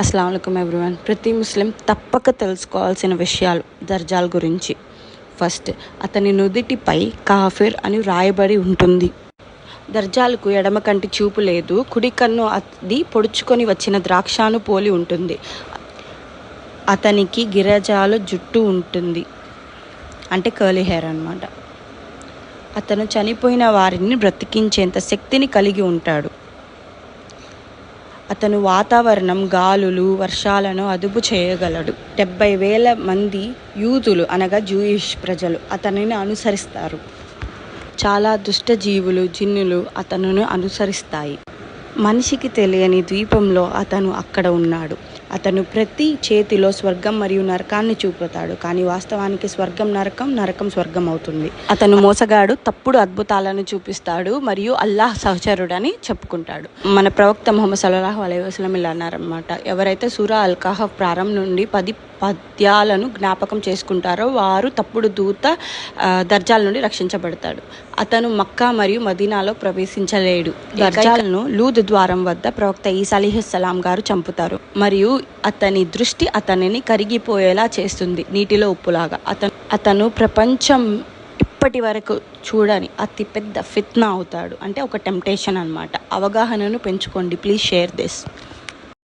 అస్సలాము అలైకుం ఎవ్రీవన్. ప్రతి ముస్లిం తప్పక తెలుసుకోవాల్సిన విషయాలు దర్జాల గురించి. ఫస్ట్, అతని నుదిటిపై కాఫిర్ అని వ్రాయబడి ఉంటుంది. దర్జాలకు ఎడమ కంటి చూపు లేదు. కుడి కన్ను అది పొడుచుకొని వచ్చిన ద్రాక్షను పోలి ఉంటుంది. అతనికి గిరజాల జుట్టు ఉంటుంది, అంటే కర్లీ హెయిర్ అన్నమాట. అతను చనిపోయిన వారిని బ్రతికించేంత శక్తిని కలిగి ఉంటాడు. అతను వాతావరణం, గాలులు, వర్షాలను అదుపు చేయగలడు. 70,000 మంది యూదులు అనగా జూయిష్ ప్రజలు అతనిని అనుసరిస్తారు. చాలా దుష్ట జీవులు, జిన్నులు అతనును అనుసరిస్తాయి. మనిషికి తెలియని ద్వీపంలో అతను అక్కడ ఉన్నాడు. అతను ప్రతి చేతిలో స్వర్గం మరియు నరకాన్ని చూపుతాడు, కానీ వాస్తవానికి స్వర్గం నరకం, నరకం స్వర్గం అవుతుంది. అతను మోసగాడు, తప్పుడు అద్భుతాలను చూపిస్తాడు మరియు అల్లాహ్ సహచరుడని చెప్పుకుంటాడు. మన ప్రవక్త ముహమ్మద్ సల్లల్లాహు అలైహి వసల్లం ఇలా అన్నారన్నమాట: ఎవరైతే సూరా అల్ కహఫ్ ప్రారంభం నుండి 10 పద్యాలను జ్ఞాపకం చేసుకుంటారో వారు తప్పుడు దూత దర్జాల నుండి రక్షించబడతాడు. అతను మక్కా మరియు మదీనాలో ప్రవేశించలేడు. దర్జాలను లూద్ ద్వారం వద్ద ప్రవక్త ఈసా అలైహిస్సలాం గారు చంపుతారు మరియు అతని దృష్టి అతనిని కరిగిపోయేలా చేస్తుంది, నీటిలో ఉప్పులాగా. అతను ప్రపంచం ఇప్పటి వరకు చూడని అతి పెద్ద ఫిత్నా అవుతాడు, అంటే ఒక టెంప్టేషన్ అన్నమాట. అవగాహనను పెంచుకోండి. Please share this.